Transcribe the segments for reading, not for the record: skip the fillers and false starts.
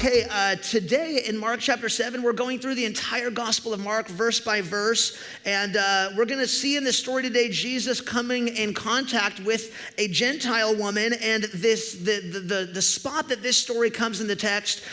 Okay, today in Mark chapter 7, we're going through the entire Gospel of Mark verse by verse, and we're going to see in this story today Jesus coming in contact with a Gentile woman, and the spot that this story comes in the text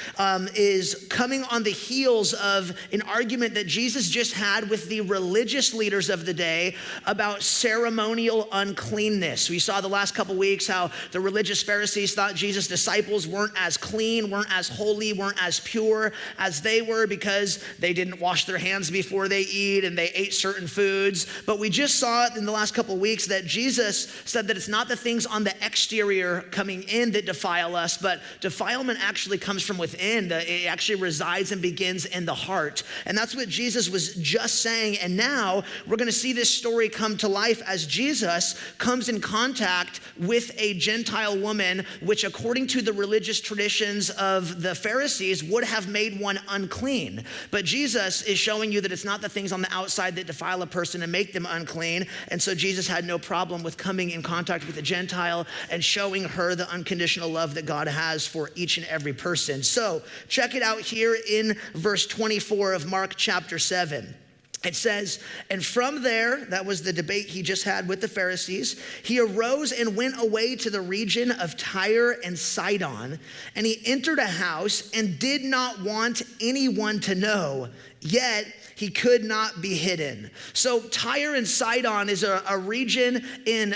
is coming on the heels of an argument that Jesus just had with the religious leaders of the day about ceremonial uncleanness. We saw the last couple weeks how the religious Pharisees thought Jesus' disciples weren't as clean, weren't as holy, weren't as pure as they were because they didn't wash their hands before they eat and they ate certain foods. But we just saw it in the last couple of weeks that Jesus said that it's not the things on the exterior coming in that defile us, but defilement actually comes from within. It actually resides and begins in the heart. And that's what Jesus was just saying. And now we're going to see this story come to life as Jesus comes in contact with a Gentile woman, which according to the religious traditions of the Pharisees would have made one unclean. But Jesus is showing you that it's not the things on the outside that defile a person and make them unclean. And so Jesus had no problem with coming in contact with a Gentile and showing her the unconditional love that God has for each and every person. So check it out here in verse 24 of Mark chapter 7. It says, and from there, that was the debate he just had with the Pharisees, he arose and went away to the region of Tyre and Sidon, and he entered a house and did not want anyone to know, yet he could not be hidden. So Tyre and Sidon is a region in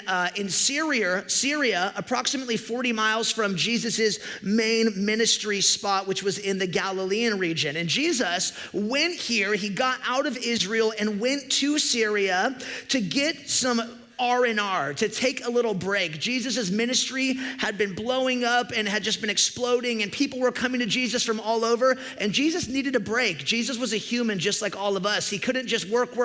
Syria, approximately 40 miles from Jesus's main ministry spot, which was in the Galilean region. And Jesus went here, he got out of Israel and went to Syria to get some R&R, to take a little break. Jesus' ministry had been blowing up and had just been exploding, and people were coming to Jesus from all over, and Jesus needed a break. Jesus was a human just like all of us. He couldn't just work,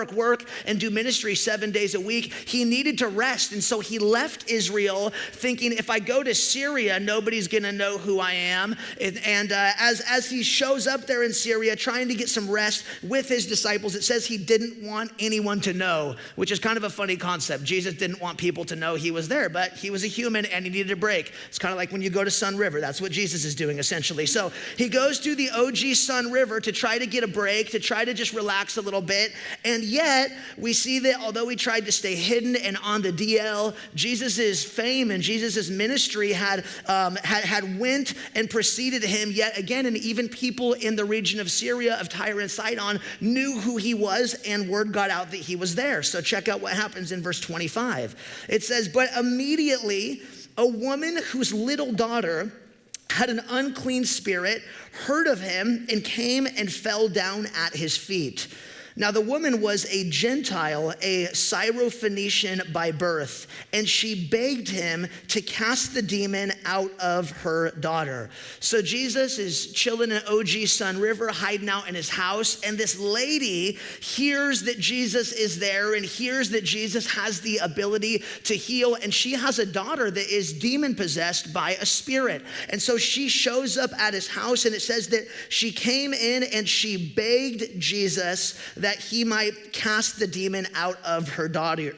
and do ministry 7 days a week. He needed to rest, and so he left Israel thinking, if I go to Syria, nobody's gonna know who I am. And as he shows up there in Syria, trying to get some rest with his disciples, it says he didn't want anyone to know, which is kind of a funny concept. Jesus didn't want people to know he was there, but he was a human and he needed a break. It's kind of like when you go to Sun River. That's what Jesus is doing essentially. So he goes to the OG Sun River to try to get a break, to try to just relax a little bit. And yet we see that although he tried to stay hidden and on the DL, Jesus's fame and Jesus's ministry had went and preceded him yet again. And even people in the region of Syria, of Tyre and Sidon, knew who he was, and word got out that he was there. So check out what happens in verse 25. It says, but immediately a woman whose little daughter had an unclean spirit heard of him and came and fell down at his feet. Now the woman was a Gentile, a Syrophoenician by birth, and she begged him to cast the demon out of her daughter. So Jesus is chilling in OG Sun River, hiding out in his house, and this lady hears that Jesus is there and hears that Jesus has the ability to heal, and she has a daughter that is demon-possessed by a spirit. And so she shows up at his house, and it says that she came in and she begged Jesus that he might cast the demon out of her daughter.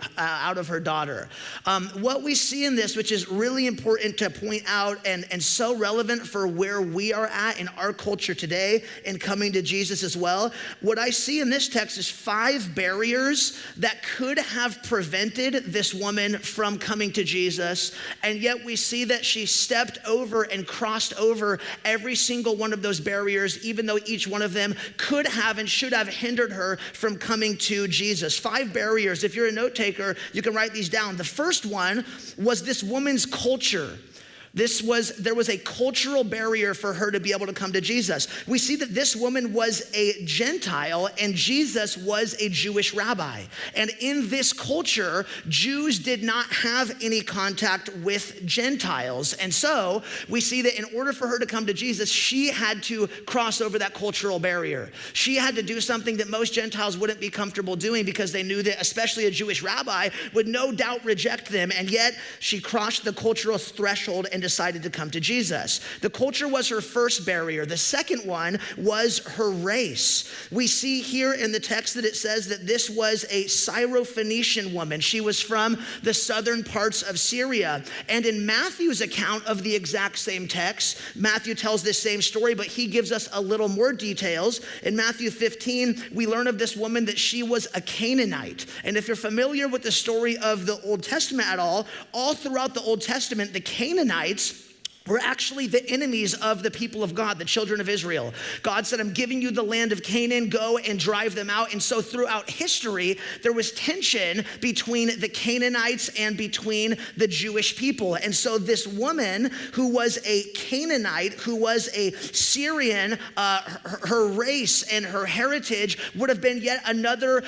What we see in this, which is really important to point out and so relevant for where we are at in our culture today and coming to Jesus as well, what I see in this text is 5 barriers that could have prevented this woman from coming to Jesus, and yet we see that she stepped over and crossed over every single one of those barriers, even though each one of them could have and should have hindered her from coming to Jesus. 5 barriers. If you're a note taker, you can write these down. The first one was this woman's culture. There was a cultural barrier for her to be able to come to Jesus. We see that this woman was a Gentile and Jesus was a Jewish rabbi. And in this culture, Jews did not have any contact with Gentiles. And so we see that in order for her to come to Jesus, she had to cross over that cultural barrier. She had to do something that most Gentiles wouldn't be comfortable doing because they knew that especially a Jewish rabbi would no doubt reject them. And yet she crossed the cultural threshold and and decided to come to Jesus. The culture was her first barrier. The second one was her race. We see here in the text that it says that this was a Syrophoenician woman. She was from the southern parts of Syria. And in Matthew's account of the exact same text, Matthew tells this same story, but he gives us a little more details. In Matthew 15, we learn of this woman that she was a Canaanite. And if you're familiar with the story of the Old Testament at all throughout the Old Testament, the Canaanites were actually the enemies of the people of God, the children of Israel. God said, I'm giving you the land of Canaan, go and drive them out. And so throughout history, there was tension between the Canaanites and between the Jewish people. And so this woman who was a Canaanite, who was a Syrian, her race and her heritage would have been yet another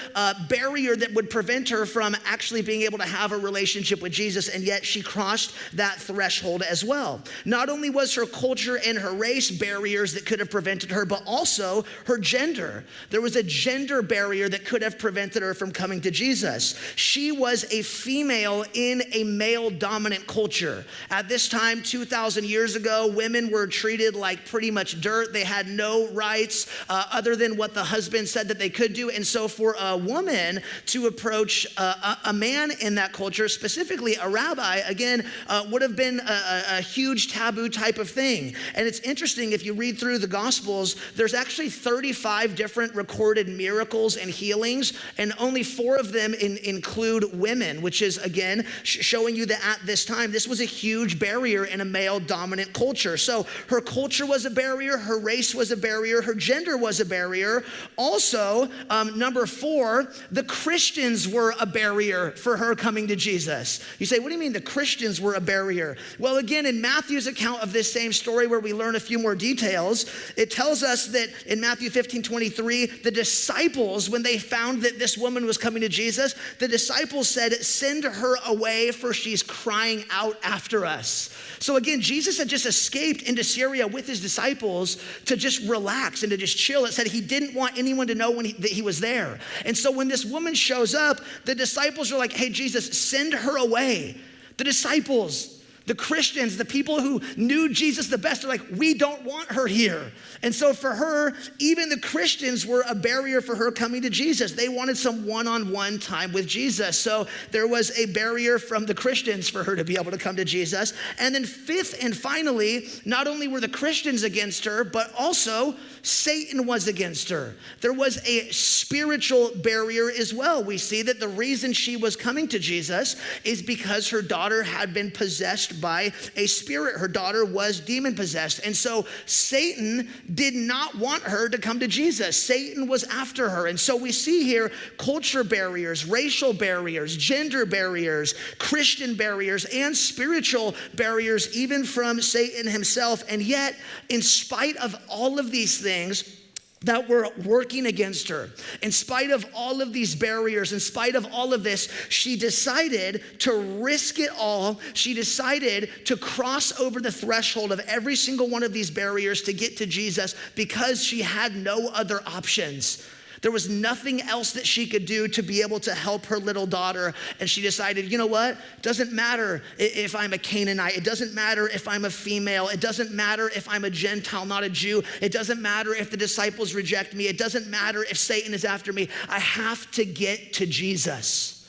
barrier that would prevent her from actually being able to have a relationship with Jesus. And yet she crossed that threshold as well. Not only was her culture and her race barriers that could have prevented her, but also her gender. There was a gender barrier that could have prevented her from coming to Jesus. She was a female in a male-dominant culture. At this time, 2,000 years ago, women were treated like pretty much dirt. They had no rights other than what the husband said that they could do. And so for a woman to approach a man in that culture, specifically a rabbi, again, would have been a huge taboo type of thing. And it's interesting, if you read through the Gospels, there's actually 35 different recorded miracles and healings, and only 4 of them include women, which is, again, showing you that at this time, this was a huge barrier in a male-dominant culture. So her culture was a barrier, her race was a barrier, her gender was a barrier. Also, number 4, the Christians were a barrier for her coming to Jesus. You say, what do you mean the Christians were a barrier? Well, again, in Matthew's account of this same story, where we learn a few more details, it tells us that in Matthew 15:23, the disciples, when they found that this woman was coming to Jesus, the disciples said, send her away, for she's crying out after us. So again, Jesus had just escaped into Syria with his disciples to just relax and to just chill. It said he didn't want anyone to know that he was there. And so when this woman shows up, the disciples are like, hey, Jesus, send her away. The disciples, the Christians, the people who knew Jesus the best, are like, we don't want her here. And so for her, even the Christians were a barrier for her coming to Jesus. They wanted some one-on-one time with Jesus. So there was a barrier from the Christians for her to be able to come to Jesus. And then fifth and finally, not only were the Christians against her, but also Satan was against her. There was a spiritual barrier as well. We see that the reason she was coming to Jesus is because her daughter had been possessed by a spirit. Her daughter was demon possessed. And so Satan did not want her to come to Jesus. Satan was after her. And so we see here culture barriers, racial barriers, gender barriers, Christian barriers, and spiritual barriers, even from Satan himself. And yet, in spite of all of these things that were working against her, in spite of all of these barriers, in spite of all of this, she decided to risk it all. She decided to cross over the threshold of every single one of these barriers to get to Jesus, because she had no other options. There was nothing else that she could do to be able to help her little daughter. And she decided, you know what? It doesn't matter if I'm a Canaanite. It doesn't matter if I'm a female. It doesn't matter if I'm a Gentile, not a Jew. It doesn't matter if the disciples reject me. It doesn't matter if Satan is after me. I have to get to Jesus.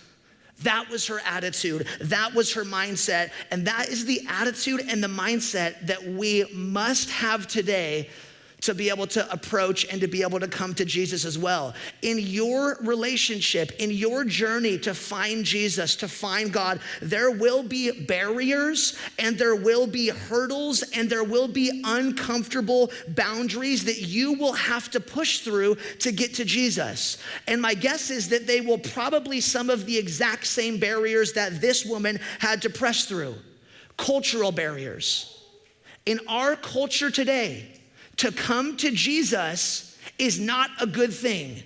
That was her attitude. That was her mindset. And that is the attitude and the mindset that we must have today to be able to approach and to be able to come to Jesus as well. In your relationship, in your journey to find Jesus, to find God, there will be barriers and there will be hurdles and there will be uncomfortable boundaries that you will have to push through to get to Jesus. And my guess is that they will probably some of the exact same barriers that this woman had to press through. Cultural barriers. In our culture today, to come to Jesus is not a good thing.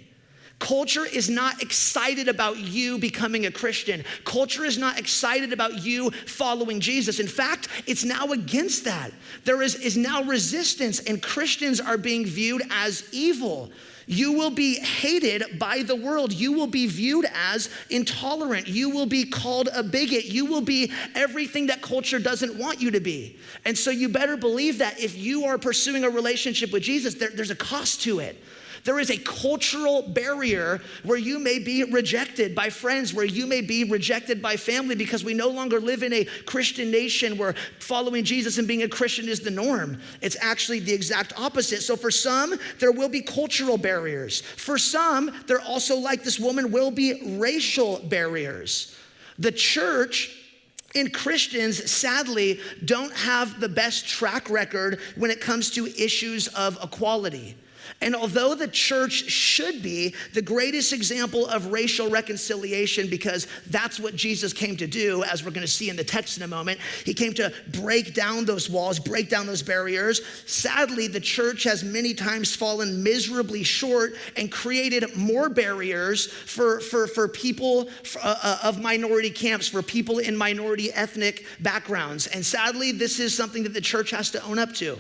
Culture is not excited about you becoming a Christian. Culture is not excited about you following Jesus. In fact, it's now against that. There is now resistance, and Christians are being viewed as evil. You will be hated by the world. You will be viewed as intolerant. You will be called a bigot. You will be everything that culture doesn't want you to be. And so you better believe that if you are pursuing a relationship with Jesus, there's a cost to it. There is a cultural barrier where you may be rejected by friends, where you may be rejected by family, because we no longer live in a Christian nation where following Jesus and being a Christian is the norm. It's actually the exact opposite. So for some, there will be cultural barriers. For some, there also, like this woman, will be racial barriers. The church and Christians, sadly, don't have the best track record when it comes to issues of equality. And although the church should be the greatest example of racial reconciliation, because that's what Jesus came to do, as we're going to see in the text in a moment, he came to break down those walls, break down those barriers. Sadly, the church has many times fallen miserably short and created more barriers for people of minority camps, for people in minority ethnic backgrounds. And sadly, this is something that the church has to own up to.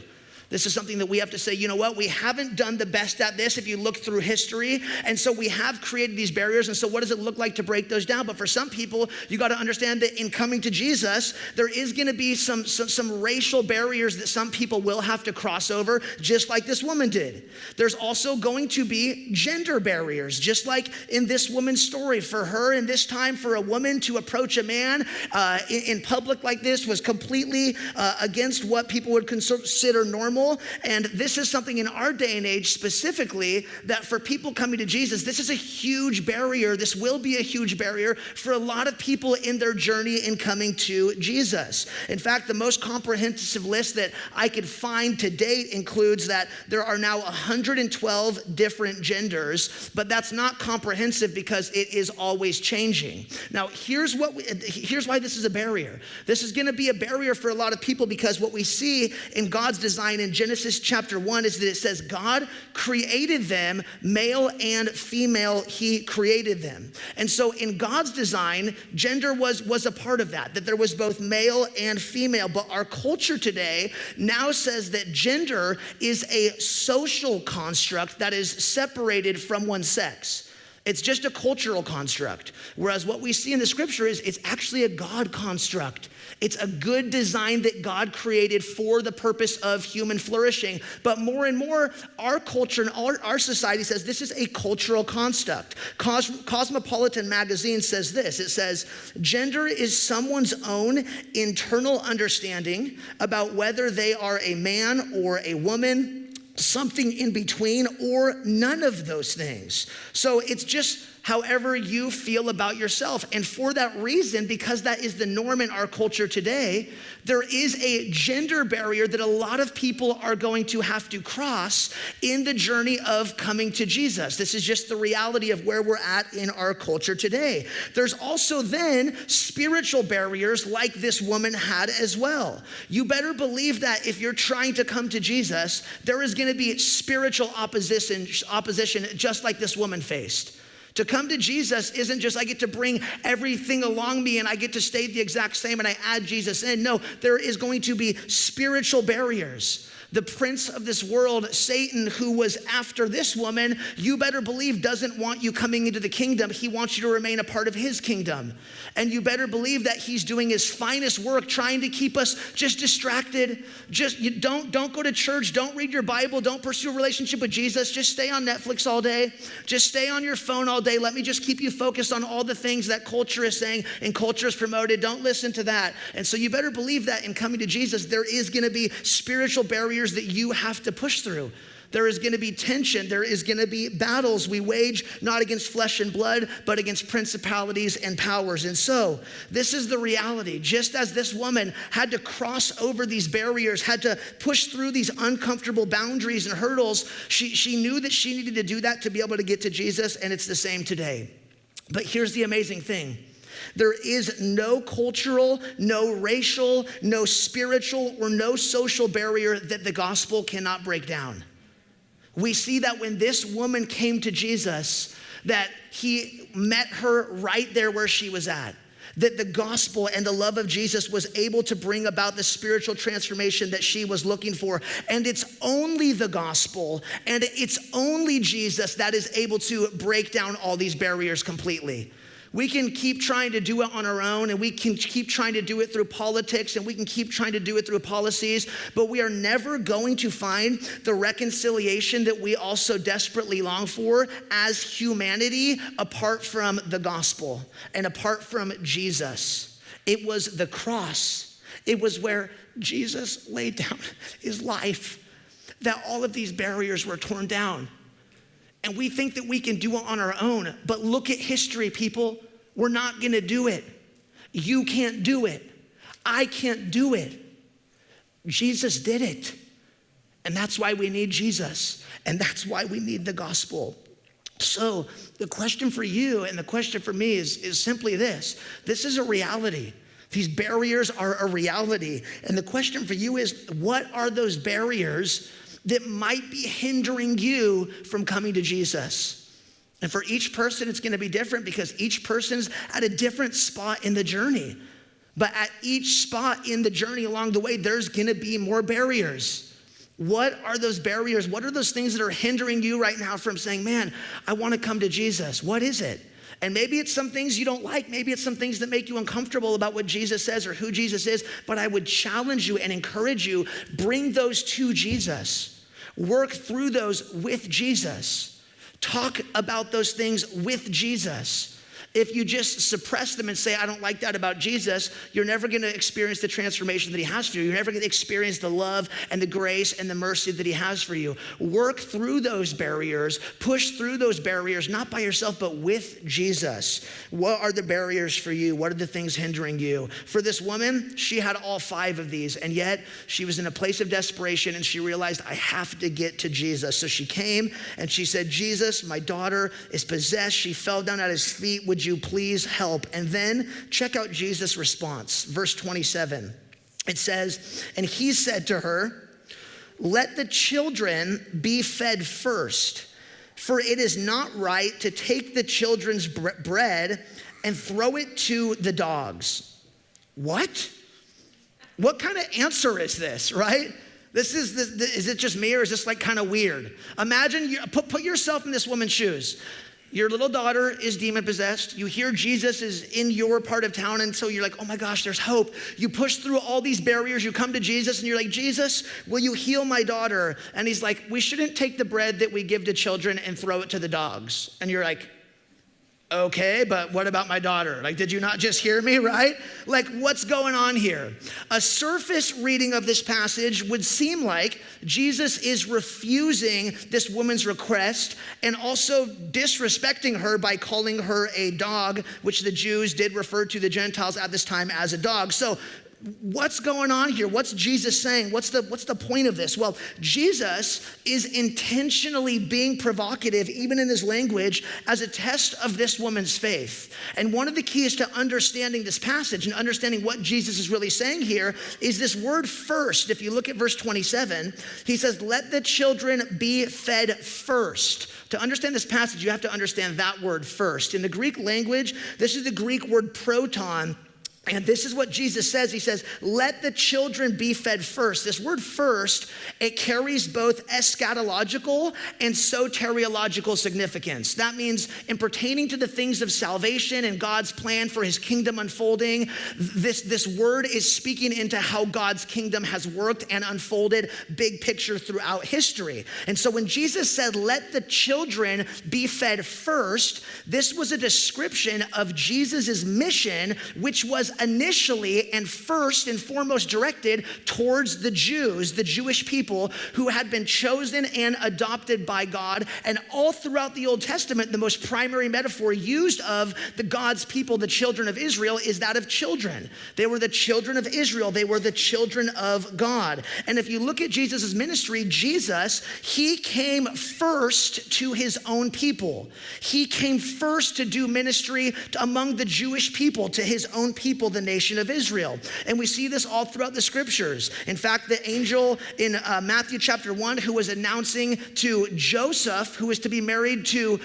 This is something that we have to say, you know what, we haven't done the best at this if you look through history. And so we have created these barriers. And so what does it look like to break those down? But for some people, you got to understand that in coming to Jesus, there is going to be some racial barriers that some people will have to cross over, just like this woman did. There's also going to be gender barriers, just like in this woman's story. For her in this time, for a woman to approach a man in public like this was completely against what people would consider normal. And this is something in our day and age specifically that for people coming to Jesus, this is a huge barrier. This will be a huge barrier for a lot of people in their journey in coming to Jesus. In fact, the most comprehensive list that I could find to date includes that there are now 112 different genders, but that's not comprehensive because it is always changing. Now, here's why this is a barrier. This is going to be a barrier for a lot of people because what we see in God's design in Genesis chapter 1 is that it says God created them, male and female, he created them. And so in God's design, gender was a part of that there was both male and female. But our culture today now says that gender is a social construct that is separated from one sex. It's just a cultural construct. Whereas what we see in the scripture is it's actually a God construct. It's a good design that God created for the purpose of human flourishing. But more and more, our culture and our society says this is a cultural construct. Cosmopolitan magazine says this. It says, gender is someone's own internal understanding about whether they are a man or a woman, something in between, or none of those things. So it's just however you feel about yourself. And for that reason, because that is the norm in our culture today, there is a gender barrier that a lot of people are going to have to cross in the journey of coming to Jesus. This is just the reality of where we're at in our culture today. There's also then spiritual barriers like this woman had as well. You better believe that if you're trying to come to Jesus, there is going to be spiritual opposition just like this woman faced. To come to Jesus isn't just I get to bring everything along me and I get to stay the exact same and I add Jesus in. No, there is going to be spiritual barriers. The prince of this world, Satan, who was after this woman, you better believe doesn't want you coming into the kingdom. He wants you to remain a part of his kingdom. And you better believe that he's doing his finest work trying to keep us just distracted. Don't go to church. Don't read your Bible. Don't pursue a relationship with Jesus. Just stay on Netflix all day. Just stay on your phone all day. Let me just keep you focused on all the things that culture is saying and culture is promoted. Don't listen to that. And so you better believe that in coming to Jesus, there is going to be spiritual barriers that you have to push through. There is going to be tension. There is going to be battles we wage, not against flesh and blood, but against principalities and powers. And so this is the reality. Just as this woman had to cross over these barriers, had to push through these uncomfortable boundaries and hurdles, she knew that she needed to do that to be able to get to Jesus, and it's the same today. But here's the amazing thing. There is no cultural, no racial, no spiritual, or no social barrier that the gospel cannot break down. We see that when this woman came to Jesus, that he met her right there where she was at. That the gospel and the love of Jesus was able to bring about the spiritual transformation that she was looking for. And it's only the gospel and it's only Jesus that is able to break down all these barriers completely. We can keep trying to do it on our own, and we can keep trying to do it through politics, and we can keep trying to do it through policies, but we are never going to find the reconciliation that we also desperately long for as humanity apart from the gospel and apart from Jesus. It was the cross. It was where Jesus laid down his life that all of these barriers were torn down. And we think that we can do it on our own, but look at history, people. We're not gonna do it. You can't do it. I can't do it. Jesus did it. And that's why we need Jesus. And that's why we need the gospel. So the question for you and the question for me is simply this. This is a reality. These barriers are a reality. And the question for you is, what are those barriers that might be hindering you from coming to Jesus? And for each person, it's gonna be different because each person's at a different spot in the journey. But at each spot in the journey along the way, there's gonna be more barriers. What are those barriers? What are those things that are hindering you right now from saying, man, I wanna come to Jesus? What is it? And maybe it's some things you don't like. Maybe it's some things that make you uncomfortable about what Jesus says or who Jesus is. But I would challenge you and encourage you, bring those to Jesus. Work through those with Jesus. Talk about those things with Jesus. If you just suppress them and say, I don't like that about Jesus, you're never gonna experience the transformation that he has for you. You're never gonna experience the love and the grace and the mercy that he has for you. Work through those barriers, push through those barriers, not by yourself, but with Jesus. What are the barriers for you? What are the things hindering you? For this woman, she had all 5 of these, and yet she was in a place of desperation and she realized, I have to get to Jesus. So she came and she said, Jesus, my daughter is possessed. She fell down at his feet. Would you please help? And then check out Jesus' response. Verse 27, it says, and he said to her, let the children be fed first, for it is not right to take the children's bread and throw it to the dogs. What? What kind of answer is this, right? Is it just me, or is this like kind of weird? Imagine, put yourself in this woman's shoes. Your little daughter is demon possessed. You hear Jesus is in your part of town, and so you're like, oh my gosh, there's hope. You push through all these barriers. You come to Jesus and you're like, Jesus, will you heal my daughter? And he's like, we shouldn't take the bread that we give to children and throw it to the dogs. And you're like, okay, but what about my daughter? Like, did you not just hear me, right? Like, what's going on here? A surface reading of this passage would seem like Jesus is refusing this woman's request and also disrespecting her by calling her a dog, which the Jews did refer to the Gentiles at this time as a dog. So what's going on here? What's Jesus saying? What's the point of this? Well, Jesus is intentionally being provocative, even in his language, as a test of this woman's faith. And one of the keys to understanding this passage and understanding what Jesus is really saying here is this word first. If you look at verse 27, he says, let the children be fed first. To understand this passage, you have to understand that word first. In the Greek language, this is the Greek word proton. And this is what Jesus says. He says, let the children be fed first. This word first, it carries both eschatological and soteriological significance. That means in pertaining to the things of salvation and God's plan for his kingdom unfolding, this word is speaking into how God's kingdom has worked and unfolded, big picture throughout history. And so when Jesus said, let the children be fed first, this was a description of Jesus's mission, which was initially and first and foremost directed towards the Jews, the Jewish people who had been chosen and adopted by God. And all throughout the Old Testament, the most primary metaphor used of the God's people, the children of Israel, is that of children. They were the children of Israel. They were the children of God. And if you look at Jesus' ministry, Jesus, he came first to his own people. He came first to do ministry among the Jewish people, to his own people, people, the nation of Israel. And we see this all throughout the scriptures. In fact, the angel in Matthew chapter 1 who was announcing to Joseph, who was to be married to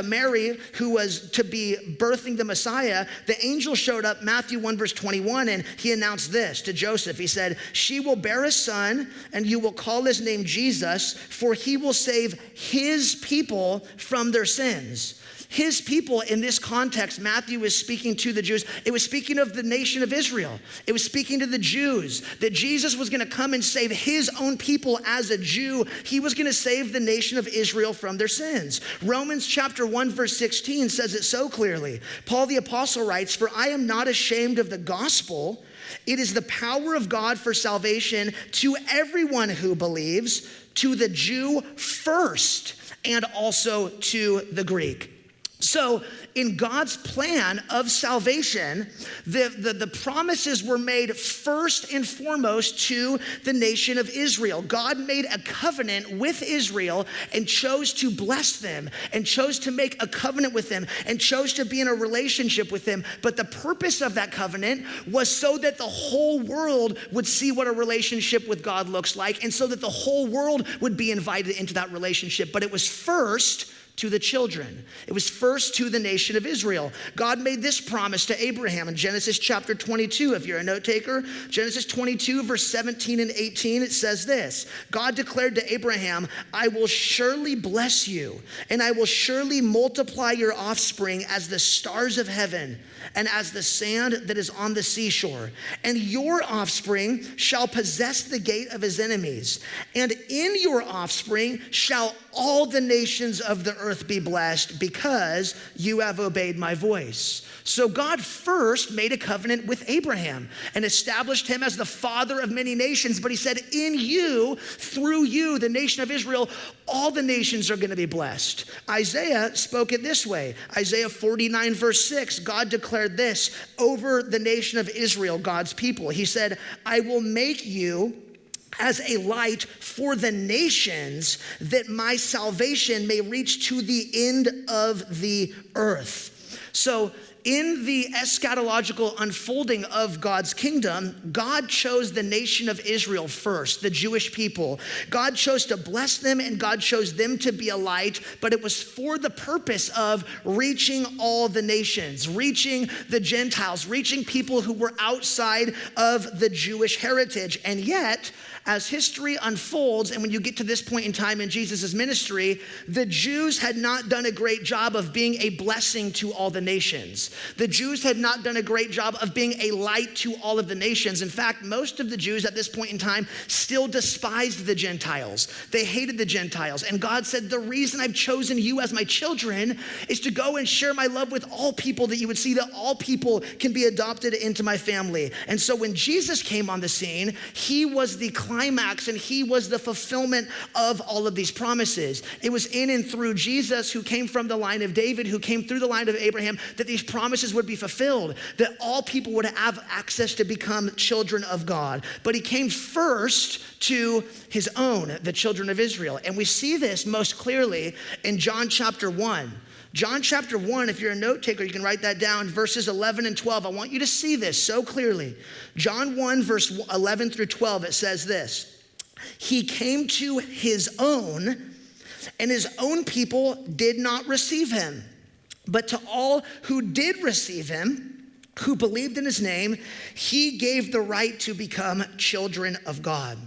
Mary, who was to be birthing the Messiah, the angel showed up, Matthew 1 verse 21, and he announced this to Joseph. He said, "She will bear a son, and you will call his name Jesus, for he will save his people from their sins." His people in this context, Matthew is speaking to the Jews. It was speaking of the nation of Israel. It was speaking to the Jews, that Jesus was gonna come and save his own people as a Jew. He was gonna save the nation of Israel from their sins. Romans chapter 1 verse 16 says it so clearly. Paul the apostle writes, "For I am not ashamed of the gospel. It is the power of God for salvation to everyone who believes, to the Jew first, and also to the Greek." So in God's plan of salvation, the promises were made first and foremost to the nation of Israel. God made a covenant with Israel and chose to bless them and chose to make a covenant with them and chose to be in a relationship with them. But the purpose of that covenant was so that the whole world would see what a relationship with God looks like, and so that the whole world would be invited into that relationship. But it was first to the children. It was first to the nation of Israel. God made this promise to Abraham in Genesis chapter 22. If you're a note taker, Genesis 22 verse 17 and 18, it says this. God declared to Abraham, "I will surely bless you, and I will surely multiply your offspring as the stars of heaven and as the sand that is on the seashore. And your offspring shall possess the gate of his enemies. And in your offspring shall all the nations of the earth be blessed, because you have obeyed my voice." So God first made a covenant with Abraham and established him as the father of many nations. But he said, in you, through you, the nation of Israel, all the nations are going to be blessed. Isaiah spoke it this way. Isaiah 49 verse 6, God declared this over the nation of Israel, God's people. He said, "I will make you as a light for the nations, that my salvation may reach to the end of the earth." So in the eschatological unfolding of God's kingdom, God chose the nation of Israel first, the Jewish people. God chose to bless them, and God chose them to be a light, but it was for the purpose of reaching all the nations, reaching the Gentiles, reaching people who were outside of the Jewish heritage. And yet, as history unfolds, and when you get to this point in time in Jesus' ministry, the Jews had not done a great job of being a blessing to all the nations. The Jews had not done a great job of being a light to all of the nations. In fact, most of the Jews at this point in time still despised the Gentiles. They hated the Gentiles. And God said, the reason I've chosen you as my children is to go and share my love with all people, that you would see that all people can be adopted into my family. And so when Jesus came on the scene, he was the climax, and he was the fulfillment of all of these promises. It was in and through Jesus, who came from the line of David, who came through the line of Abraham, that these promises would be fulfilled, that all people would have access to become children of God. But he came first to his own, the children of Israel. And we see this most clearly in John chapter 1. John chapter 1, if you're a note taker, you can write that down, verses 11 and 12. I want you to see this so clearly. John 1, verse 11 through 12, it says this. He came to his own, and his own people did not receive him. But to all who did receive him, who believed in his name, he gave the right to become children of God.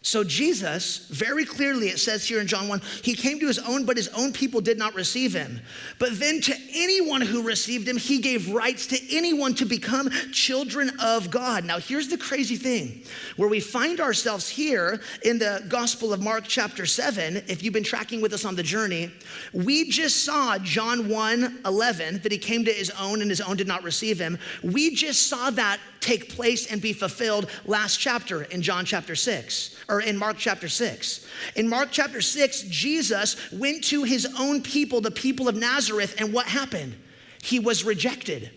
So Jesus, very clearly it says here in John 1, he came to his own, but his own people did not receive him. But then to anyone who received him, he gave rights to anyone to become children of God. Now here's the crazy thing, where we find ourselves here in the Gospel of Mark chapter 7, if you've been tracking with us on the journey, we just saw John 1:11, that he came to his own and his own did not receive him. We just saw that take place and be fulfilled last chapter in John chapter 6, or in Mark chapter 6. In Mark chapter 6, Jesus went to his own people, the people of Nazareth, and what happened? He was rejected.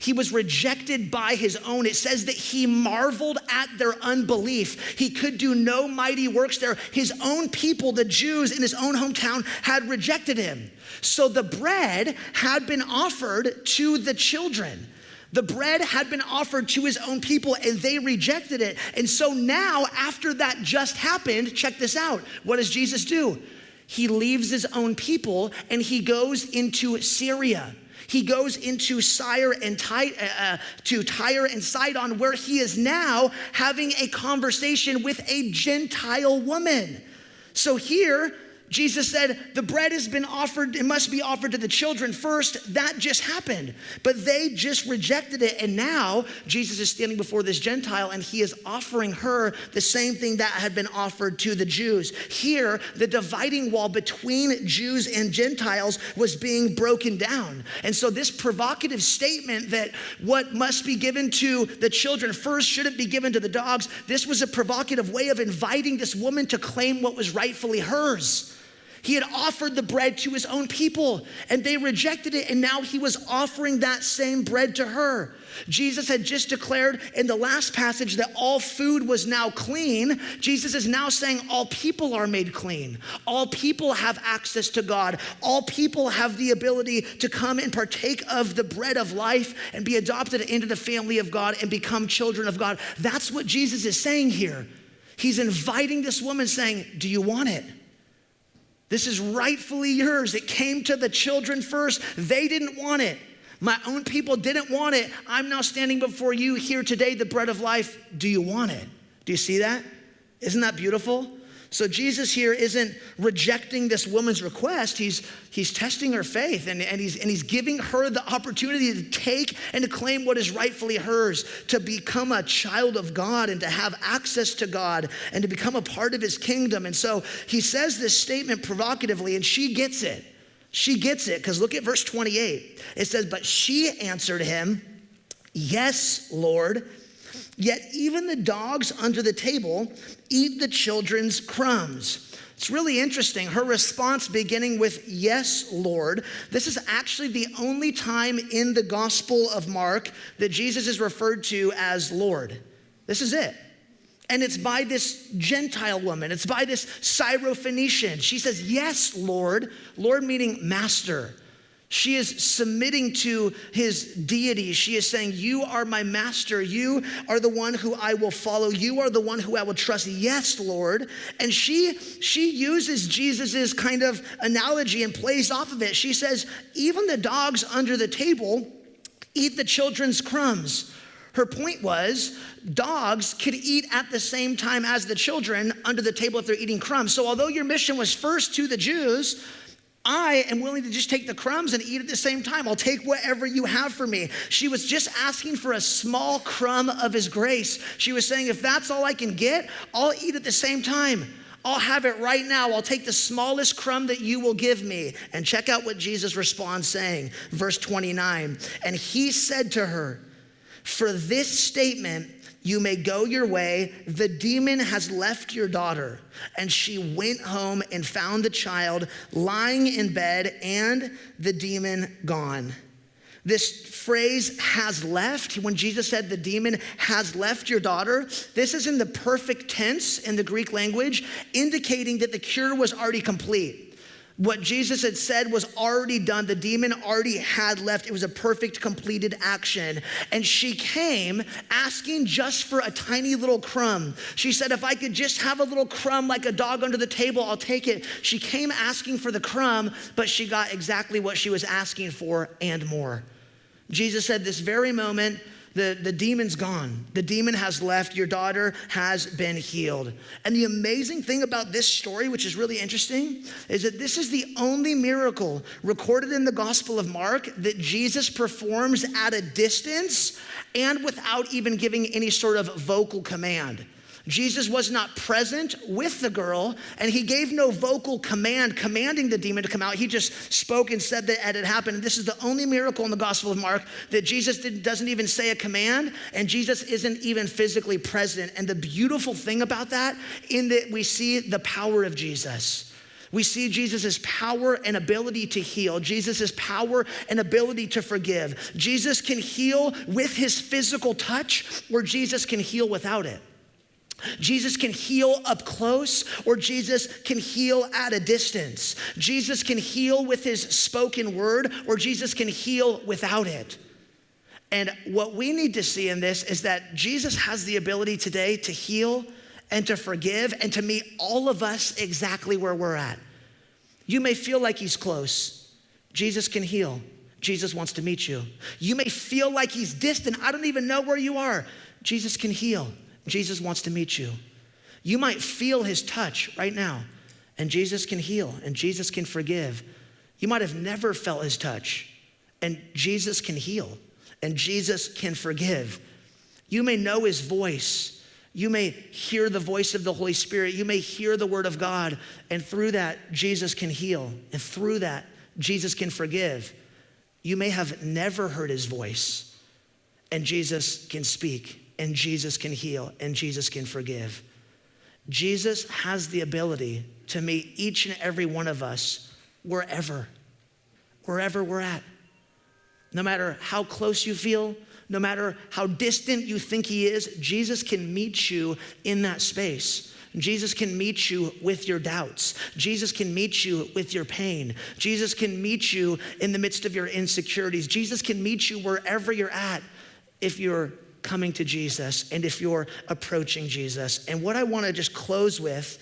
He was rejected by his own. It says that he marveled at their unbelief. He could do no mighty works there. His own people, the Jews in his own hometown, had rejected him. So the bread had been offered to the children. The bread had been offered to his own people and they rejected it. And so now, after that just happened, check this out. What does Jesus do? He leaves his own people and he goes into Syria. He goes into Tyre and Sidon, where he is now having a conversation with a Gentile woman. So here, Jesus said, the bread has been offered, it must be offered to the children first. That just happened. But they just rejected it. And now Jesus is standing before this Gentile and he is offering her the same thing that had been offered to the Jews. Here, the dividing wall between Jews and Gentiles was being broken down. And so this provocative statement that what must be given to the children first shouldn't be given to the dogs, this was a provocative way of inviting this woman to claim what was rightfully hers. He had offered the bread to his own people and they rejected it, and now he was offering that same bread to her. Jesus had just declared in the last passage that all food was now clean. Jesus is now saying all people are made clean. All people have access to God. All people have the ability to come and partake of the bread of life and be adopted into the family of God and become children of God. That's what Jesus is saying here. He's inviting this woman saying, do you want it? This is rightfully yours. It came to the children first. They didn't want it. My own people didn't want it. I'm now standing before you here today, the bread of life. Do you want it? Do you see that? Isn't that beautiful? So Jesus here isn't rejecting this woman's request. He's testing her faith and he's giving her the opportunity to take and to claim what is rightfully hers, to become a child of God and to have access to God and to become a part of his kingdom. And so he says this statement provocatively, and she gets it. She gets it, because look at verse 28. It says, but she answered him, yes, Lord. Yet even the dogs under the table eat the children's crumbs. It's really interesting. Her response beginning with, yes, Lord. This is actually the only time in the Gospel of Mark that Jesus is referred to as Lord. This is it. And it's by this Gentile woman. It's by this Syrophoenician. She says, yes, Lord. Lord meaning master. She is submitting to his deity. She is saying, you are my master. You are the one who I will follow. You are the one who I will trust. Yes, Lord. And she uses Jesus's kind of analogy and plays off of it. She says, even the dogs under the table eat the children's crumbs. Her point was, dogs could eat at the same time as the children under the table if they're eating crumbs. So although your mission was first to the Jews, I am willing to just take the crumbs and eat at the same time. I'll take whatever you have for me. She was just asking for a small crumb of his grace. She was saying, if that's all I can get, I'll eat at the same time. I'll have it right now. I'll take the smallest crumb that you will give me. And check out what Jesus responds saying, verse 29. And he said to her, for this statement, you may go your way. The demon has left your daughter. And she went home and found the child lying in bed and the demon gone. This phrase, has left, when Jesus said the demon has left your daughter, this is in the perfect tense in the Greek language, indicating that the cure was already complete. What Jesus had said was already done. The demon already had left. It was a perfect, completed action. And she came asking just for a tiny little crumb. She said, if I could just have a little crumb like a dog under the table, I'll take it. She came asking for the crumb, but she got exactly what she was asking for and more. Jesus said, this very moment, the demon's gone. The demon has left. Your daughter has been healed. And the amazing thing about this story, which is really interesting, is that this is the only miracle recorded in the Gospel of Mark that Jesus performs at a distance and without even giving any sort of vocal command. Jesus was not present with the girl, and he gave no vocal command commanding the demon to come out. He just spoke and said that it had happened. And this is the only miracle in the Gospel of Mark that Jesus doesn't even say a command, and Jesus isn't even physically present. And the beautiful thing about that, in that we see the power of Jesus. We see Jesus' power and ability to heal, Jesus' power and ability to forgive. Jesus can heal with his physical touch, or Jesus can heal without it. Jesus can heal up close, or Jesus can heal at a distance. Jesus can heal with his spoken word, or Jesus can heal without it. And what we need to see in this is that Jesus has the ability today to heal and to forgive and to meet all of us exactly where we're at. You may feel like he's close. Jesus can heal. Jesus wants to meet you. You may feel like he's distant. I don't even know where you are. Jesus can heal. Jesus wants to meet you. You might feel his touch right now, and Jesus can heal, and Jesus can forgive. You might have never felt his touch, and Jesus can heal, and Jesus can forgive. You may know his voice. You may hear the voice of the Holy Spirit. You may hear the word of God, and through that, Jesus can heal, and through that, Jesus can forgive. You may have never heard his voice, and Jesus can speak, and Jesus can heal, and Jesus can forgive. Jesus has the ability to meet each and every one of us wherever we're at. No matter how close you feel, no matter how distant you think he is, Jesus can meet you in that space. Jesus can meet you with your doubts. Jesus can meet you with your pain. Jesus can meet you in the midst of your insecurities. Jesus can meet you wherever you're at if you're coming to Jesus and if you're approaching Jesus. And what I want to just close with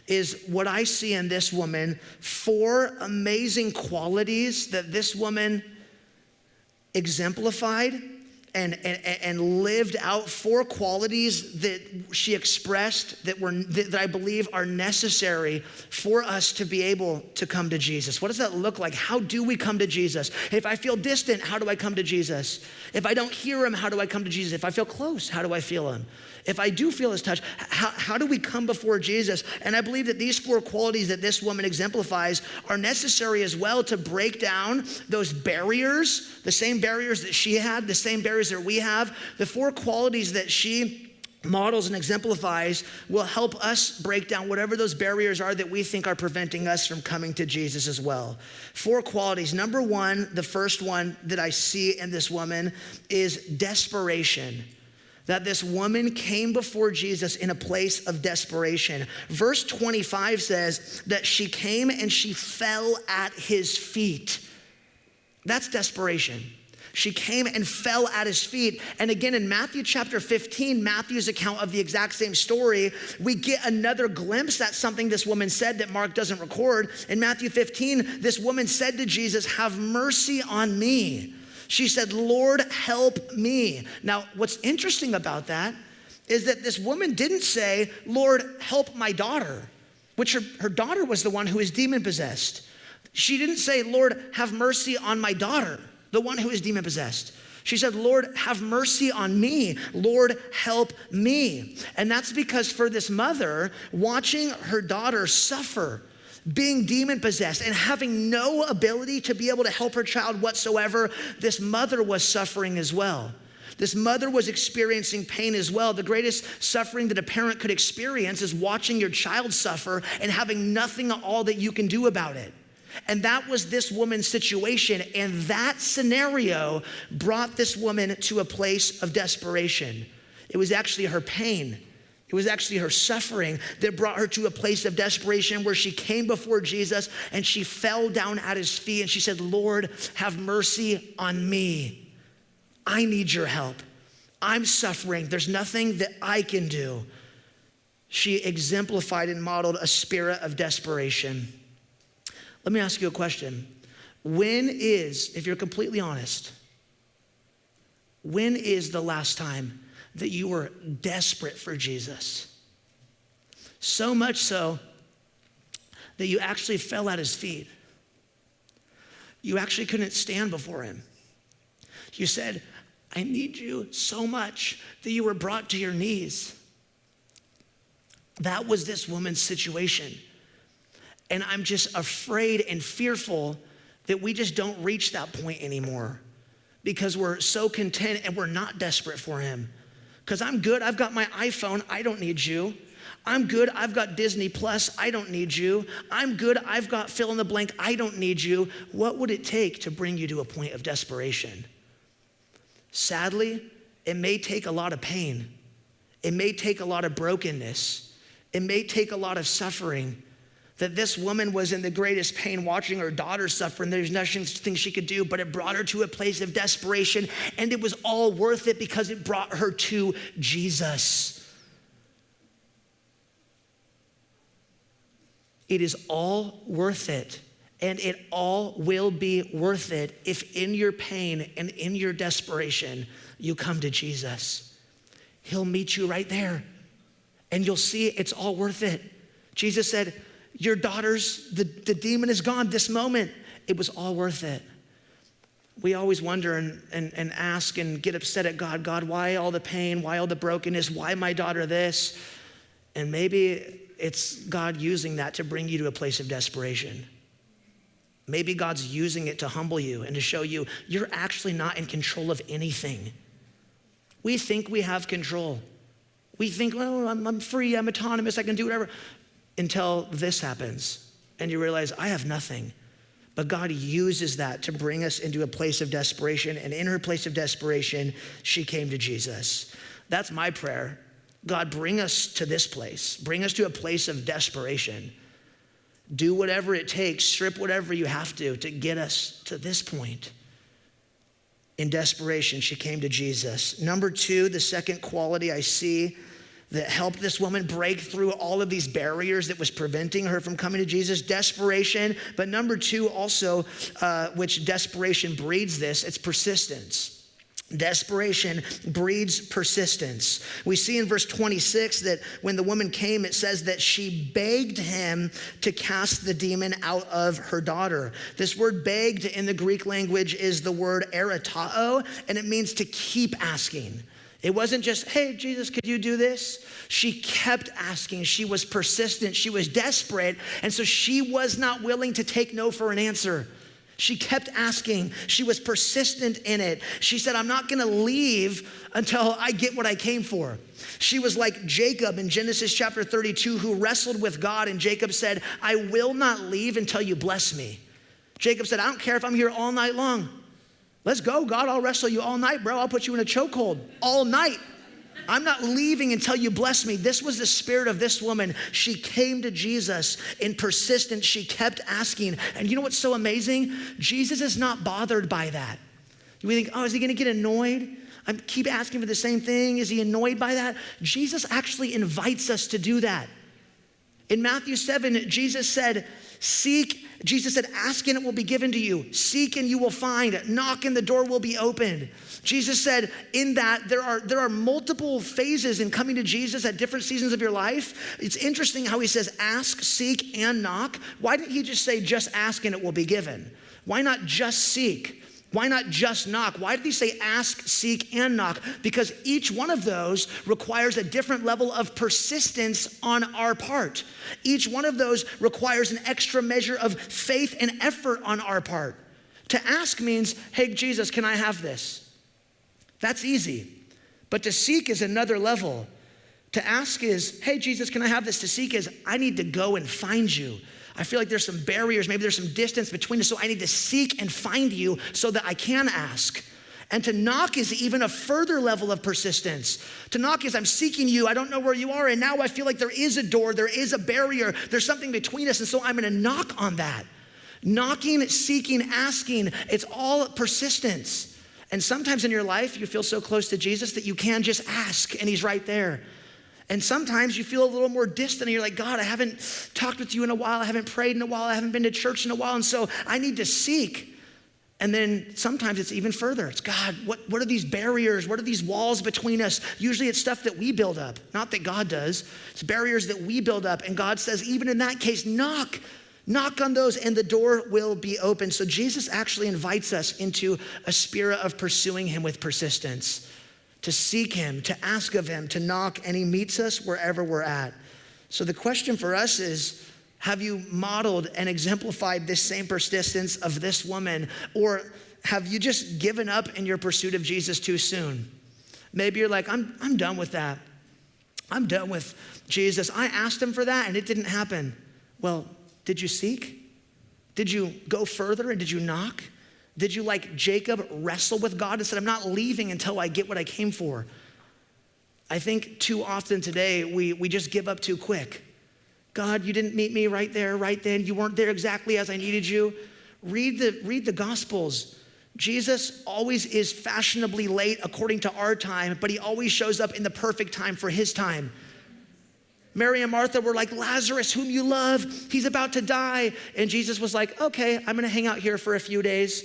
is what I see in this woman, 4 amazing qualities that this woman exemplified and lived out, 4 qualities that she expressed that I believe are necessary for us to be able to come to Jesus. What does that look like? How do we come to Jesus? If I feel distant, how do I come to Jesus? If I don't hear him, how do I come to Jesus? If I feel close, how do I feel him? If I do feel his touch, how do we come before Jesus? And I believe that these 4 qualities that this woman exemplifies are necessary as well to break down those barriers, the same barriers that she had, the same barriers that we have. The 4 qualities that she models and exemplifies will help us break down whatever those barriers are that we think are preventing us from coming to Jesus as well. 4 qualities. Number 1, the first one that I see in this woman is desperation. That this woman came before Jesus in a place of desperation. Verse 25 says that she came and she fell at his feet. That's desperation. She came and fell at his feet. And again, in Matthew chapter 15, Matthew's account of the exact same story, we get another glimpse at something this woman said that Mark doesn't record. In Matthew 15, this woman said to Jesus, "Have mercy on me." She said, "Lord, help me." Now, what's interesting about that is that this woman didn't say, "Lord, help my daughter," which her daughter was the one who is demon possessed. She didn't say, "Lord, have mercy on my daughter," the one who is demon possessed. She said, "Lord, have mercy on me. Lord, help me." And that's because for this mother, watching her daughter suffer, being demon possessed and having no ability to be able to help her child whatsoever, this mother was suffering as well. This mother was experiencing pain as well. The greatest suffering that a parent could experience is watching your child suffer and having nothing at all that you can do about it. And that was this woman's situation. And that scenario brought this woman to a place of desperation. It was actually her pain. It was actually her suffering that brought her to a place of desperation where she came before Jesus and she fell down at his feet and she said, "Lord, have mercy on me. I need your help. I'm suffering. There's nothing that I can do." She exemplified and modeled a spirit of desperation. Let me ask you a question. If you're completely honest, when is the last time that you were desperate for Jesus? So much so that you actually fell at his feet. You actually couldn't stand before him. You said, "I need you so much," that you were brought to your knees. That was this woman's situation. And I'm just afraid and fearful that we just don't reach that point anymore because we're so content and we're not desperate for him. Because I'm good, I've got my iPhone, I don't need you. I'm good, I've got Disney Plus, I don't need you. I'm good, I've got fill in the blank, I don't need you. What would it take to bring you to a point of desperation? Sadly, it may take a lot of pain. It may take a lot of brokenness. It may take a lot of suffering that this woman was in the greatest pain watching her daughter suffer, and there's nothing she could do, but it brought her to a place of desperation, and it was all worth it because it brought her to Jesus. It is all worth it, and it all will be worth it if in your pain and in your desperation, you come to Jesus. He'll meet you right there, and you'll see it's all worth it. Jesus said, your daughter's, the demon is gone this moment. It was all worth it. We always wonder and ask and get upset at God. God, why all the pain? Why all the brokenness? Why my daughter this? And maybe it's God using that to bring you to a place of desperation. Maybe God's using it to humble you and to show you you're actually not in control of anything. We think we have control. We think, oh, I'm free, I'm autonomous, I can do whatever. Until this happens and you realize I have nothing. But God uses that to bring us into a place of desperation. And in her place of desperation, she came to Jesus. That's my prayer. God, bring us to this place. Bring us to a place of desperation. Do whatever it takes, strip whatever you have to get us to this point. In desperation, she came to Jesus. Number two, the second quality I see that helped this woman break through all of these barriers that was preventing her from coming to Jesus, desperation. But number two also, which desperation breeds this, it's persistence. Desperation breeds persistence. We see in verse 26 that when the woman came, it says that she begged him to cast the demon out of her daughter. This word begged in the Greek language is the word eritao, and it means to keep asking. It wasn't just, hey, Jesus, could you do this? She kept asking. She was persistent. She was desperate. And so she was not willing to take no for an answer. She kept asking. She was persistent in it. She said, I'm not going to leave until I get what I came for. She was like Jacob in Genesis chapter 32, who wrestled with God. And Jacob said, I will not leave until you bless me. Jacob said, I don't care if I'm here all night long. Let's go, God, I'll wrestle you all night, bro. I'll put you in a chokehold all night. I'm not leaving until you bless me. This was the spirit of this woman. She came to Jesus in persistence. She kept asking. And you know what's so amazing? Jesus is not bothered by that. We think, oh, is he going to get annoyed? I keep asking for the same thing. Is he annoyed by that? Jesus actually invites us to do that. In Matthew 7, Jesus said, ask and it will be given to you. Seek and you will find. Knock and the door will be opened. Jesus said in that there are multiple phases in coming to Jesus at different seasons of your life. It's interesting how he says ask, seek, and knock. Why didn't he just say just ask and it will be given? Why not just seek? Why not just knock? Why did he say ask, seek, and knock? Because each one of those requires a different level of persistence on our part. Each one of those requires an extra measure of faith and effort on our part. To ask means, hey, Jesus, can I have this? That's easy. But to seek is another level. To ask is, hey, Jesus, can I have this? To seek is, I need to go and find you. I feel like there's some barriers, maybe there's some distance between us, so I need to seek and find you so that I can ask. And to knock is even a further level of persistence. To knock is I'm seeking you, I don't know where you are, and now I feel like there is a door, there is a barrier, there's something between us, and so I'm gonna knock on that. Knocking, seeking, asking, it's all persistence. And sometimes in your life, you feel so close to Jesus that you can just ask, and he's right there. And sometimes you feel a little more distant and you're like, God, I haven't talked with you in a while. I haven't prayed in a while. I haven't been to church in a while. And so I need to seek. And then sometimes it's even further. It's God, what are these barriers? What are these walls between us? Usually it's stuff that we build up, not that God does. It's barriers that we build up. And God says, even in that case, knock on those and the door will be open. So Jesus actually invites us into a spirit of pursuing him with persistence. To seek him, to ask of him, to knock, and he meets us wherever we're at. So the question for us is, have you modeled and exemplified this same persistence of this woman, or have you just given up in your pursuit of Jesus too soon? Maybe you're like, I'm done with that. I'm done with Jesus. I asked him for that and it didn't happen. Well, did you seek? Did you go further and did you knock? Did you, like Jacob, wrestle with God and said, I'm not leaving until I get what I came for? I think too often today, we just give up too quick. God, you didn't meet me right there, right then. You weren't there exactly as I needed you. Read the Gospels. Jesus always is fashionably late according to our time, but he always shows up in the perfect time for his time. Mary and Martha were like, Lazarus, whom you love, he's about to die. And Jesus was like, okay, I'm gonna hang out here for a few days.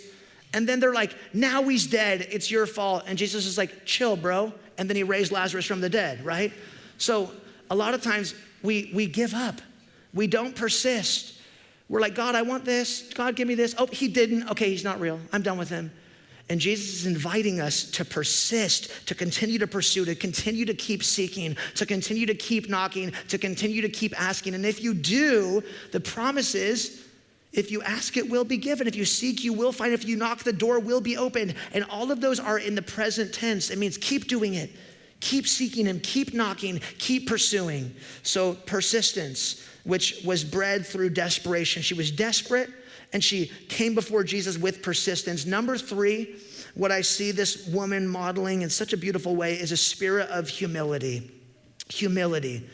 And then they're like, now he's dead, it's your fault. And Jesus is like, chill, bro. And then he raised Lazarus from the dead, right? So a lot of times we give up. We don't persist. We're like, God, I want this. God, give me this. Oh, he didn't. Okay, he's not real. I'm done with him. And Jesus is inviting us to persist, to continue to pursue, to continue to keep seeking, to continue to keep knocking, to continue to keep asking. And if you do, the promise is, if you ask, it will be given. If you seek, you will find. If you knock, the door will be opened. And all of those are in the present tense. It means keep doing it. Keep seeking him, keep knocking, keep pursuing. So persistence, which was bred through desperation. She was desperate and she came before Jesus with persistence. Number 3, what I see this woman modeling in such a beautiful way is a spirit of humility. Humility.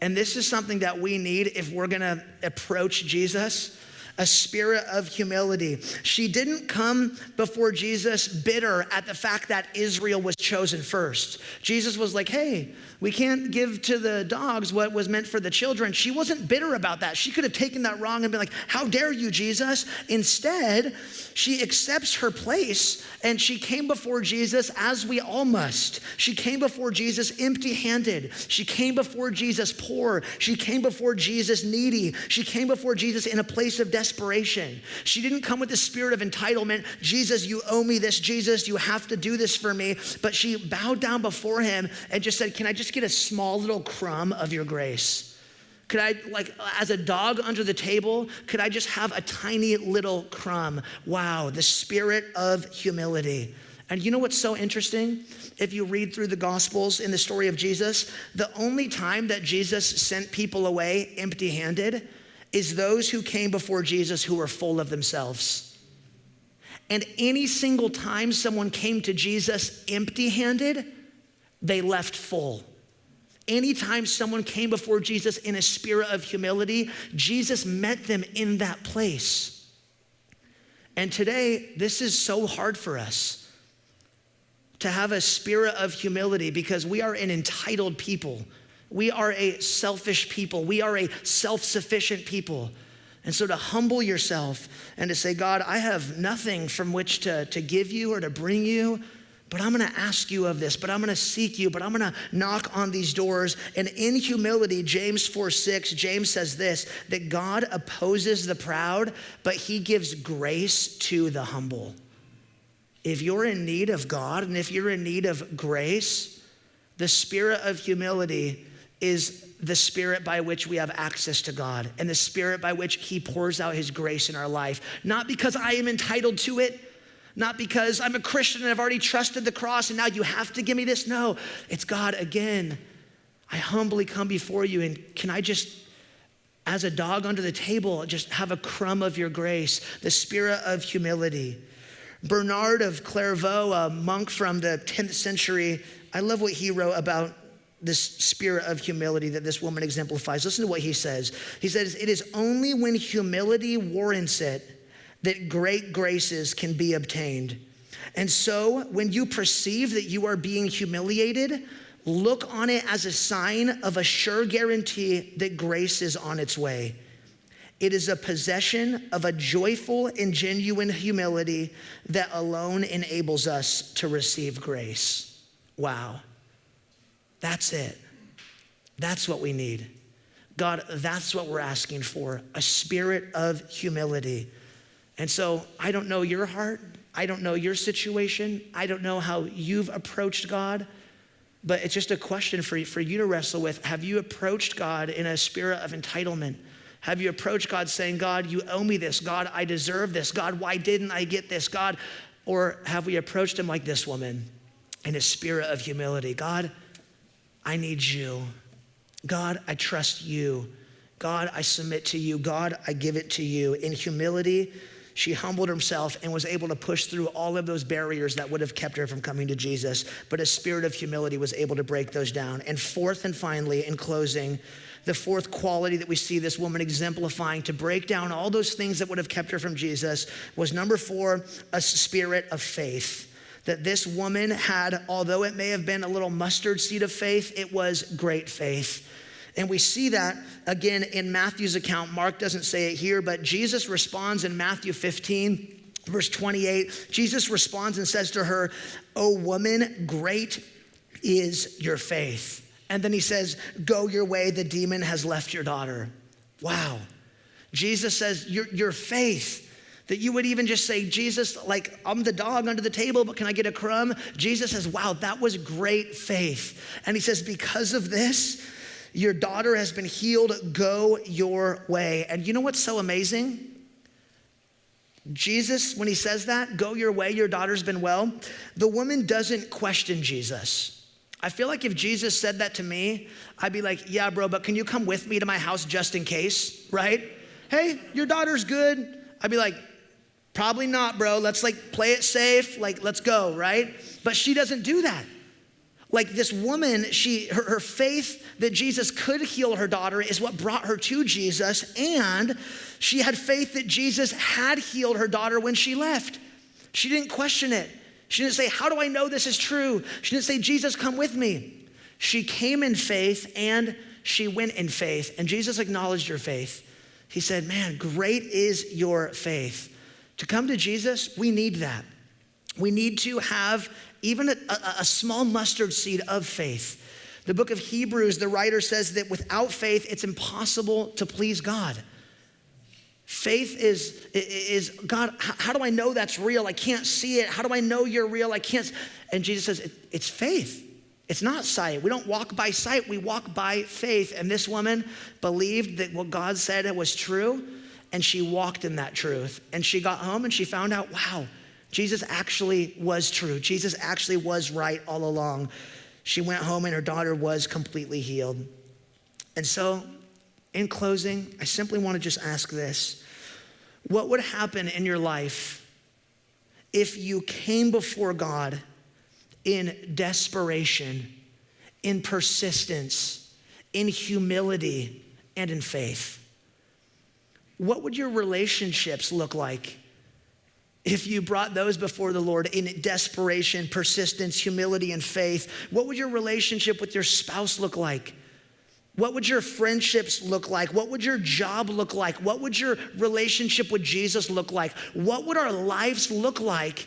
And this is something that we need if we're gonna approach Jesus. A spirit of humility. She didn't come before Jesus bitter at the fact that Israel was chosen first. Jesus was like, hey, we can't give to the dogs what was meant for the children. She wasn't bitter about that. She could have taken that wrong and been like, how dare you, Jesus? Instead, she accepts her place and she came before Jesus as we all must. She came before Jesus empty-handed. She came before Jesus poor. She came before Jesus needy. She came before Jesus in a place of desperation. She didn't come with the spirit of entitlement. Jesus, you owe me this. Jesus, you have to do this for me. But she bowed down before him and just said, can I just get a small little crumb of your grace? Could I, like, as a dog under the table, could I just have a tiny little crumb? Wow, the spirit of humility. And you know what's so interesting? If you read through the Gospels in the story of Jesus, the only time that Jesus sent people away empty-handed is those who came before Jesus who were full of themselves. And any single time someone came to Jesus empty-handed, they left full. Anytime someone came before Jesus in a spirit of humility, Jesus met them in that place. And today, this is so hard for us to have a spirit of humility because we are an entitled people. We are a selfish people. We are a self-sufficient people. And so to humble yourself and to say, God, I have nothing from which to give you or to bring you, but I'm gonna ask you of this, but I'm gonna seek you, but I'm gonna knock on these doors. And in humility, James 4:6, James says this, that God opposes the proud, but he gives grace to the humble. If you're in need of God and if you're in need of grace, the spirit of humility is the spirit by which we have access to God and the spirit by which he pours out his grace in our life. Not because I am entitled to it, not because I'm a Christian and I've already trusted the cross and now you have to give me this. No, it's God again. I humbly come before you and can I just, as a dog under the table, just have a crumb of your grace, the spirit of humility. Bernard of Clairvaux, a monk from the 10th century, I love what he wrote about this spirit of humility that this woman exemplifies. Listen to what he says. He says, it is only when humility warrants it that great graces can be obtained. And so when you perceive that you are being humiliated, look on it as a sign of a sure guarantee that grace is on its way. It is a possession of a joyful and genuine humility that alone enables us to receive grace. Wow. That's it. That's what we need. God, that's what we're asking for, a spirit of humility. And so I don't know your heart. I don't know your situation. I don't know how you've approached God, but it's just a question for you to wrestle with. Have you approached God in a spirit of entitlement? Have you approached God saying, God, you owe me this. God, I deserve this. God, why didn't I get this? God, or have we approached him like this woman in a spirit of humility? God, I need you. God, I trust you. God, I submit to you. God, I give it to you. In humility, she humbled herself and was able to push through all of those barriers that would have kept her from coming to Jesus. But a spirit of humility was able to break those down. And fourth and finally, in closing, the fourth quality that we see this woman exemplifying to break down all those things that would have kept her from Jesus was number 4, a spirit of faith. That this woman had, although it may have been a little mustard seed of faith, it was great faith. And we see that again in Matthew's account. Mark doesn't say it here, but Jesus responds in Matthew 15, verse 28. Jesus responds and says to her, "O woman, great is your faith." And then he says, "Go your way, the demon has left your daughter." Wow. Jesus says, your faith, that you would even just say, "Jesus, like I'm the dog under the table, but can I get a crumb?" Jesus says, wow, that was great faith. And he says, because of this, your daughter has been healed, go your way. And you know what's so amazing? Jesus, when he says that, go your way, your daughter's been well, the woman doesn't question Jesus. I feel like if Jesus said that to me, I'd be like, yeah, bro, but can you come with me to my house just in case, right? Hey, your daughter's good. I'd be like, probably not, bro. Let's like play it safe. Like, let's go, right? But she doesn't do that. Like this woman, her faith that Jesus could heal her daughter is what brought her to Jesus, and she had faith that Jesus had healed her daughter when she left. She didn't question it. She didn't say, how do I know this is true? She didn't say, Jesus, come with me. She came in faith and she went in faith, and Jesus acknowledged her faith. He said, man, great is your faith. To come to Jesus, we need that. We need to have even a small mustard seed of faith. The book of Hebrews, the writer says that without faith, it's impossible to please God. Faith is God, how do I know that's real? I can't see it. How do I know you're real? I can't. And Jesus says, it's faith. It's not sight. We don't walk by sight. We walk by faith. And this woman believed that what God said was true, and she walked in that truth. And she got home and she found out, wow, Jesus actually was true. Jesus actually was right all along. She went home and her daughter was completely healed. And so, in closing, I simply want to just ask this. What would happen in your life if you came before God in desperation, in persistence, in humility, and in faith? What would your relationships look like if you brought those before the Lord in desperation, persistence, humility, and faith? What would your relationship with your spouse look like? What would your friendships look like? What would your job look like? What would your relationship with Jesus look like? What would our lives look like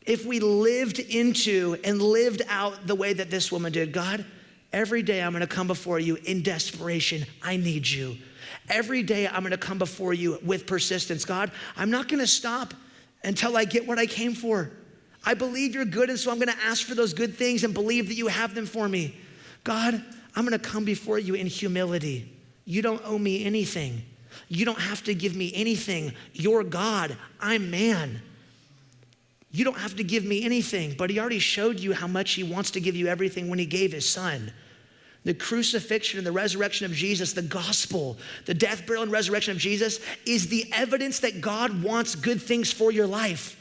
if we lived into and lived out the way that this woman did? God, every day I'm gonna come before you in desperation. I need you. Every day I'm gonna come before you with persistence. God, I'm not gonna stop until I get what I came for. I believe you're good, and so I'm gonna ask for those good things and believe that you have them for me. God, I'm gonna come before you in humility. You don't owe me anything. You don't have to give me anything. You're God, I'm man. You don't have to give me anything, but he already showed you how much he wants to give you everything when he gave his son. The crucifixion and the resurrection of Jesus, the gospel, the death, burial, and resurrection of Jesus is the evidence that God wants good things for your life.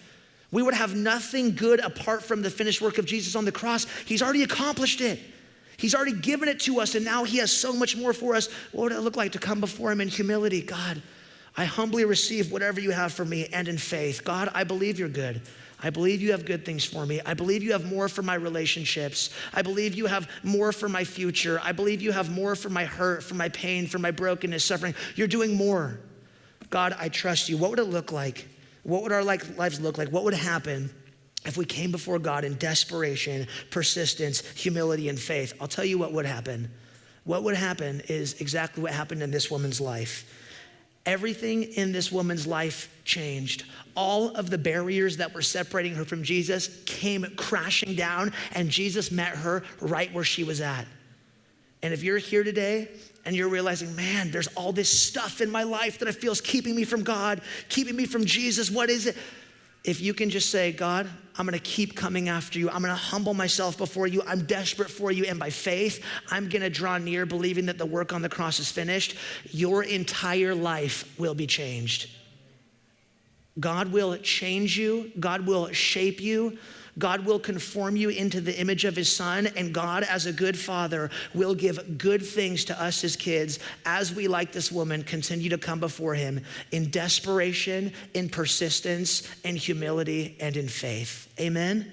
We would have nothing good apart from the finished work of Jesus on the cross. He's already accomplished it. He's already given it to us, and now he has so much more for us. What would it look like to come before him in humility? God, I humbly receive whatever you have for me, and in faith. God, I believe you're good. I believe you have good things for me. I believe you have more for my relationships. I believe you have more for my future. I believe you have more for my hurt, for my pain, for my brokenness, suffering. You're doing more. God, I trust you. What would it look like? What would our lives look like? What would happen if we came before God in desperation, persistence, humility, and faith? I'll tell you what would happen. What would happen is exactly what happened in this woman's life. Everything in this woman's life changed. All of the barriers that were separating her from Jesus came crashing down, and Jesus met her right where she was at. And if you're here today and you're realizing, man, there's all this stuff in my life that I feel is keeping me from God, keeping me from Jesus, what is it? If you can just say, God, I'm gonna keep coming after you. I'm gonna humble myself before you. I'm desperate for you. And by faith, I'm gonna draw near, believing that the work on the cross is finished. Your entire life will be changed. God will change you. God will shape you. God will conform you into the image of his son, and God, as a good father, will give good things to us as kids as we, like this woman, continue to come before him in desperation, in persistence, in humility, and in faith. Amen?